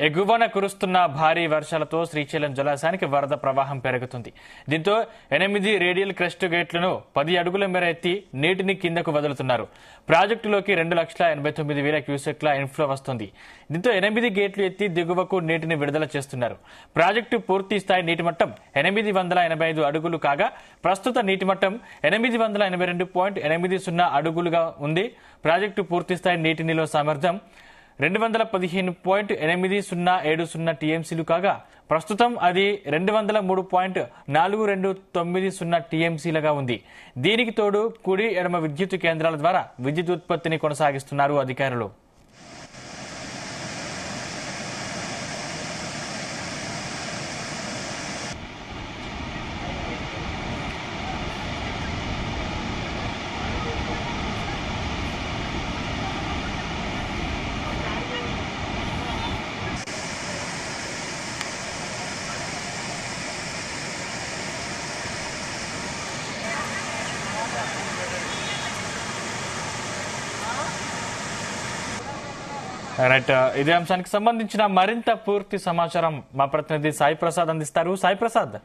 ఎగువన కురుస్తున్న భారీ వర్షాలతో శ్రీశైలం జలాశయానికి వరద ప్రవాహం పెరుగుతుంది. దీంతో 8 రేడియల్ క్రస్ట్ గేట్లను 10 అడుగుల మేర ఎత్తి నీటిని కిందకు వదులుతున్నారు. ప్రాజెక్టులోకి 2,89,000 క్యూసెక్ల ఇన్ఫ్లో వస్తుంది. దీంతో 8 గేట్లు ఎత్తి దిగువకు నీటిని విడుదల చేస్తున్నారు. ప్రాజెక్టు పూర్తి స్థాయి నీటి మట్టం 885 అడుగులు కాగా ప్రస్తుత నీటి మట్టం 882.80 అడుగులుగా ఉంది. ప్రాజెక్టు పూర్తి స్థాయి నీటి నిల్వ సామర్థ్యం 215.8070 టీఎంసీలు కాగా ప్రస్తుతం అది 203.4290 టీఎంసీలుగా ఉంది. దీనికి తోడు కుడి ఎడమ విద్యుత్ కేంద్రాల ద్వారా విద్యుత్ ఉత్పత్తిని కొనసాగిస్తున్నారు అధికారులు. రైట్, ఇదే అంశానికి సంబంధించిన మరింత పూర్తి సమాచారం మా ప్రతినిధి సాయి ప్రసాద్ అందిస్తారు. Sai Prasad,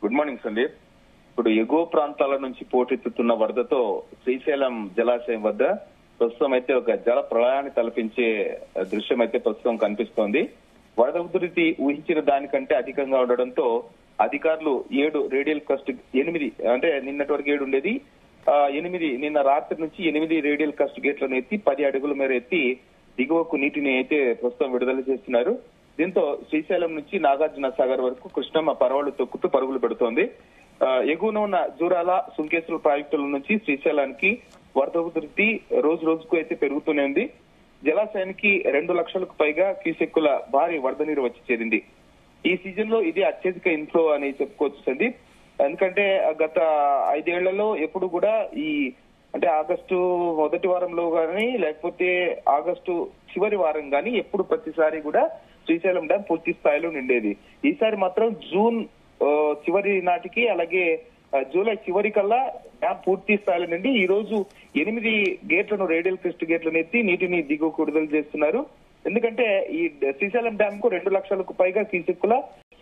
good morning Sandeep. ఇప్పుడు ఎగువ ప్రాంతాల నుంచి పోటెత్తుతున్న వరదతో శ్రీశైలం జలాశయం వద్ద ప్రస్తుతం అయితే ఒక జల ప్రళయాన్ని తలపించే దృశ్యం అయితే ప్రస్తుతం కనిపిస్తోంది. వరద ఉధృతి ఊహించిన దానికంటే అధికంగా ఉండడంతో అధికారులు 7 రేడియల్ క్రస్ట్ 8 అంటే నిన్నటి వరకు 7 ఉండేది 8 నిన్న రాత్రి నుంచి 8 రేడియల్ క్రస్ట్ గేట్లను ఎత్తి 10 అడుగుల మేర ఎత్తి దిగువకు నీటిని అయితే ప్రస్తుతం విడుదల చేస్తున్నారు. దీంతో శ్రీశైలం నుంచి నాగార్జున సాగర్ వరకు కృష్ణమ్మ పరవళ్లు తొక్కుతూ పరుగులు పెడుతోంది. ఎగువన ఉన్న జూరాల సుంకేశ్వర ప్రాజెక్టుల నుంచి శ్రీశైలానికి వరద ఉధృతి రోజు రోజుకు అయితే పెరుగుతూనే ఉంది. జలాశయానికి 2 లక్షలకు పైగా క్యూసెక్కుల భారీ వరద నీరు వచ్చి చేరింది. ఈ సీజన్ లో ఇది అత్యధిక ఇన్ఫ్లో అని చెప్పుకోవచ్చు సందీప్. ఎందుకంటే గత 5 ఏళ్లలో ఎప్పుడు కూడా ఈ అంటే ఆగస్టు మొదటి వారంలో గానీ లేకపోతే ఆగస్టు చివరి వారం గానీ ఎప్పుడు ప్రతిసారి కూడా శ్రీశైలం డ్యాం పూర్తి స్థాయిలో నిండేది. ఈసారి మాత్రం జూన్ చివరి నాటికి అలాగే జూలై చివరి కల్లా డ్యాం పూర్తి స్థాయిలో నిండి ఈ రోజు 8 గేట్లను రేడియల్ క్రస్ట్ గేట్లను ఎత్తి నీటిని దిగువకు విడుదల చేస్తున్నారు. ఎందుకంటే ఈ శ్రీశైలం డ్యాం కు 2 లక్షలకు పైగా క్యూసెక్కుల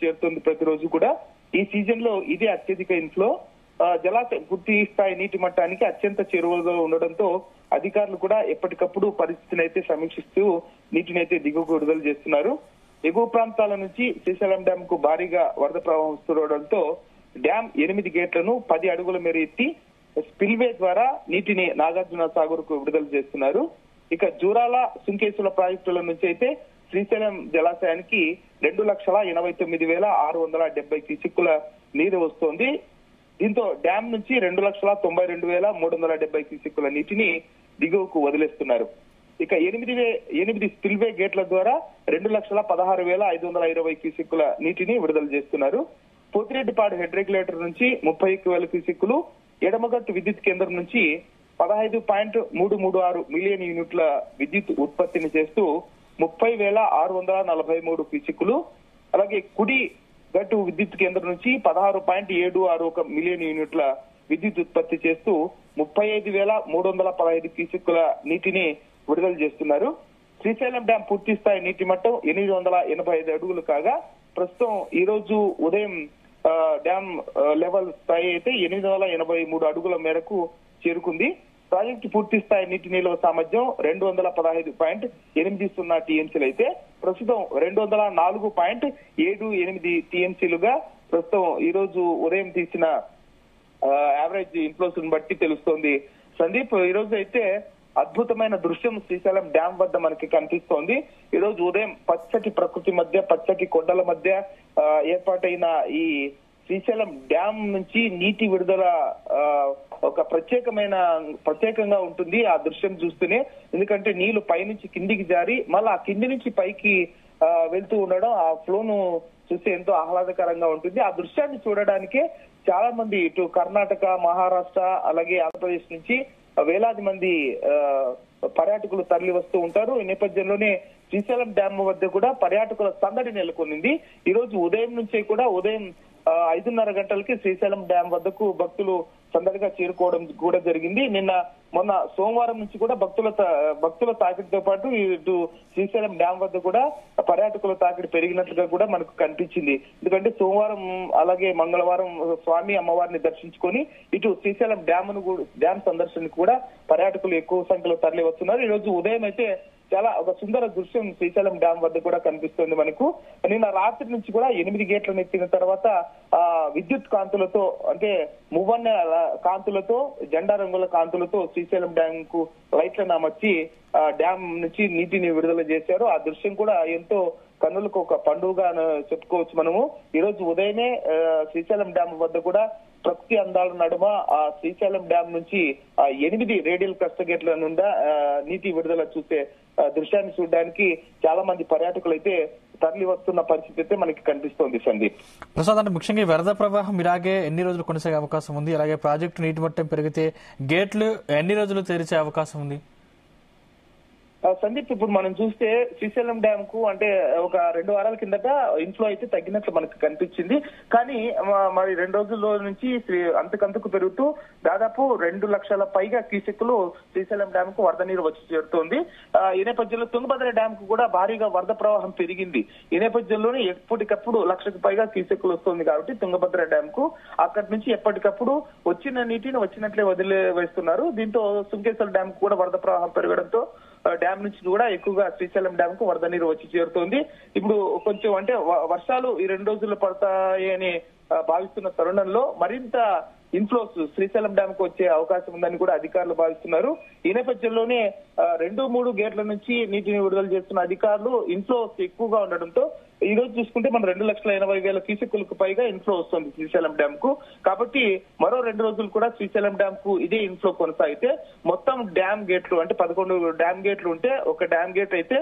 చేరుతుంది ప్రతిరోజు కూడా. ఈ సీజన్ లో ఇదే అత్యధిక ఇన్ఫ్లో. జలాశయం పూర్తి స్థాయి నీటి మట్టానికి అత్యంత చేరువగా ఉండడంతో అధికారులు కూడా ఎప్పటికప్పుడు పరిస్థితిని అయితే సమీక్షిస్తూ నీటిని అయితే దిగువకు విడుదల చేస్తున్నారు. ఎగువ ప్రాంతాల నుంచి శ్రీశైలం డ్యాం కు భారీగా వరద ప్రవాహం వస్తుండటంతో డ్యాం 8 గేట్లను 10 అడుగుల మేర ఎత్తి స్పిల్వే ద్వారా నీటిని నాగార్జున సాగర్ కు విడుదల చేస్తున్నారు. ఇక జూరాల సుంకేశ్వర ప్రాజెక్టుల నుంచి అయితే శ్రీశైలం జలాశయానికి 2,89,670 క్యూసెక్కుల నీరు వస్తోంది. దీంతో డ్యాం నుంచి 2,92,370 క్యూసెక్కుల నీటిని దిగువకు వదిలేస్తున్నారు. ఇక 8 స్పిల్వే గేట్ల ద్వారా 2,16,520 క్యూసెక్కుల నీటిని విడుదల చేస్తున్నారు. పోతిరెడ్డిపాడు హెడ్ రెగ్యులేటర్ నుంచి 31,000 క్యూసెక్కులు, ఎడమగట్టు విద్యుత్ కేంద్రం నుంచి 15.336 మిలియన్ యూనిట్ల విద్యుత్ ఉత్పత్తిని చేస్తూ 30,643 క్యూసెక్కులు, అలాగే కుడి గట్టు విద్యుత్ కేంద్రం నుంచి 16.761 మిలియన్ యూనిట్ల విద్యుత్ ఉత్పత్తి చేస్తూ 35,315 క్యూసెక్కుల నీటిని విడుదల చేస్తున్నారు. శ్రీశైలం డ్యాం పూర్తి స్థాయి నీటి మట్టం 885 అడుగులు కాగా ప్రస్తుతం ఈ రోజు ఉదయం డ్యాం లెవెల్ స్థాయి అయితే 883 అడుగుల మేరకు చేరుకుంది. ప్రాజెక్టు పూర్తి స్థాయి నీటి నిల్వ సామర్థ్యం 215.80 టీఎంసీలు అయితే ప్రస్తుతం 204.78 టీఎంసీలుగా ప్రస్తుతం ఈ రోజు ఉదయం తీసిన యావరేజ్ ఇన్ఫ్లోస్ బట్టి తెలుస్తోంది. సందీప్, ఈ రోజు అయితే అద్భుతమైన దృశ్యం శ్రీశైలం డ్యాం వద్ద మనకి కనిపిస్తోంది. ఈ రోజు ఉదయం పచ్చటి ప్రకృతి మధ్య పచ్చటి కొండల మధ్య ఏర్పాటైన ఈ శ్రీశైలం డ్యాం నుంచి నీటి విడుదల ఒక ప్రత్యేకంగా ఉంటుంది ఆ దృశ్యం చూస్తూనే. ఎందుకంటే నీళ్లు పైనుంచి కిందికి జారి మళ్ళీ ఆ కింది నుంచి పైకి వెళ్తూ ఉండడం ఆ ఫ్లోను చూస్తే ఎంతో ఆహ్లాదకరంగా ఉంటుంది. ఆ దృశ్యాన్ని చూడడానికే చాలా మంది ఇటు కర్ణాటక, మహారాష్ట్ర అలాగే ఆంధ్రప్రదేశ్ నుంచి వేలాది మంది పర్యాటకులు తరలి వస్తూ ఉంటారు. ఈ నేపథ్యంలోనే శ్రీశైలం డ్యామ్ వద్ద కూడా పర్యాటకుల సందడి నెలకొనింది. ఈ రోజు ఉదయం నుంచే కూడా ఉదయం 5:30 గంటలకి శ్రీశైలం డ్యాం వద్దకు భక్తులు సందడిగా చేరుకోవడం కూడా జరిగింది. మొన్న సోమవారం నుంచి కూడా భక్తుల తాకిడితో పాటు ఇటు శ్రీశైలం డ్యాం వద్ద కూడా పర్యాటకుల తాకిడి పెరిగినట్లుగా కూడా మనకు కనిపించింది. ఎందుకంటే సోమవారం అలాగే మంగళవారం స్వామి అమ్మవారిని దర్శించుకొని ఇటు శ్రీశైలం డ్యాం సందర్శనకు కూడా పర్యాటకులు ఎక్కువ సంఖ్యలో తరలి వస్తున్నారు. ఈ రోజు ఉదయం అయితే చాలా ఒక సుందర దృశ్యం శ్రీశైలం డ్యాం వద్ద కూడా కనిపిస్తుంది మనకు. నిన్న రాత్రి నుంచి కూడా 8 గేట్లను ఎత్తిన తర్వాత విద్యుత్ కాంతులతో అంటే మువ్వన్న కాంతులతో జెండా రంగుల కాంతులతో శ్రీశైలం డ్యాం కు లైట్లను అమర్చి డ్యాం నుంచి నీటిని విడుదల చేశారు. ఆ దృశ్యం కూడా ఎంతో కన్నులకు ఒక పండుగ చెప్పుకోవచ్చు మనము. ఈ రోజు ఉదయమే శ్రీశైలం డ్యాం వద్ద కూడా ప్రకృతి అందాల నడుమ ఆ శ్రీశైలం డ్యాం నుంచి 8 రేడియల్ క్రస్ట్ గేట్ల నుండి నీటి విడుదల చూసే దృశ్యాన్ని చూడడానికి చాలా మంది పర్యాటకులు అయితే తరలి వస్తున్న పరిస్థితి అయితే మనకి కనిపిస్తోంది సందీప్. ప్రసాద్, అంటే ముఖ్యంగా ఈ వరద ప్రవాహం ఇలాగే ఎన్ని రోజులు కొనసాగే అవకాశం ఉంది? అలాగే ప్రాజెక్టు నీటి మట్టం పెరిగితే గేట్లు ఎన్ని రోజులు తెరిచే అవకాశం ఉంది? సందీప్, ఇప్పుడు మనం చూస్తే శ్రీశైలం డ్యామ్ కు అంటే ఒక 2 వారాల కిందట ఇన్ఫ్లో అయితే తగ్గినట్లు మనకు కనిపించింది. కానీ మరి 2 రోజుల్లో నుంచి అంతకంతకు పెరుగుతూ దాదాపు 2 లక్షల పైగా క్యూసెక్కులు శ్రీశైలం డ్యామ్ కు వరద నీరు వచ్చి చేరుతోంది. ఈ నేపథ్యంలో తుంగభద్ర డ్యామ్ కు కూడా భారీగా వరద ప్రవాహం పెరిగింది. ఈ నేపథ్యంలోనే ఎప్పటికప్పుడు 1 లక్షకు పైగా క్యూసెక్కులు వస్తుంది కాబట్టి తుంగభద్ర డ్యామ్ కు అక్కడి నుంచి ఎప్పటికప్పుడు వచ్చిన నీటిని వచ్చినట్లే వదిలివేస్తున్నారు. దీంతో సుంకేశ్వర డ్యామ్ కు కూడా వరద ప్రవాహం పెరగడంతో డ్యాం నుంచి కూడా ఎక్కువగా శ్రీశైలం డ్యాం కు వరద నీరు వచ్చి చేరుతోంది. ఇప్పుడు కొంచెం అంటే వర్షాలు ఈ 2 రోజుల్లో పడతాయి అని భావిస్తున్న తరుణంలో మరింత ఇన్ఫ్లోస్ శ్రీశైలం డ్యాం కు వచ్చే అవకాశం ఉందని కూడా అధికారులు భావిస్తున్నారు. ఈ నేపథ్యంలోనే 2-3 గేట్ల నుంచి నీటిని విడుదల చేస్తున్న అధికారులు ఇన్ఫ్లోస్ ఎక్కువగా ఉండడంతో ఈ రోజు చూసుకుంటే మన 2,80,000 క్యూసెక్కులకు పైగా ఇన్ఫ్లో వస్తుంది శ్రీశైలం డ్యాం కు. కాబట్టి మరో 2 రోజులు కూడా శ్రీశైలం డ్యాం కు ఇదే ఇన్ఫ్లో కొనసాగితే మొత్తం డ్యాం గేట్లు అంటే 11 డ్యాం గేట్లు ఉంటే ఒక డ్యాం గేట్ అయితే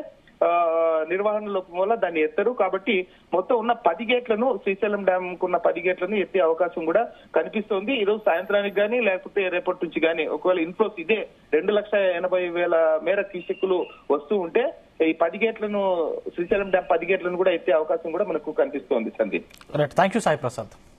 నిర్వహణ లోపం వల్ల దాన్ని ఎత్తరు. కాబట్టి మొత్తం ఉన్న 10 గేట్లను శ్రీశైలం డ్యాం కున్న 10 గేట్లను ఎత్తే అవకాశం కూడా కనిపిస్తోంది. ఈ రోజు సాయంత్రానికి గానీ లేకపోతే రేపటి నుంచి గానీ ఒకవేళ ఇన్ఫ్లోస్ ఇదే 2,80,000 మేర క్యూసెక్కులు వస్తూ ఉంటే ఈ 10 గేట్లను శ్రీశైలం డ్యాం 10 గేట్లను కూడా ఎత్తే అవకాశం కూడా మనకు కనిపిస్తోంది సందీప్. Thank you Sai Prasad.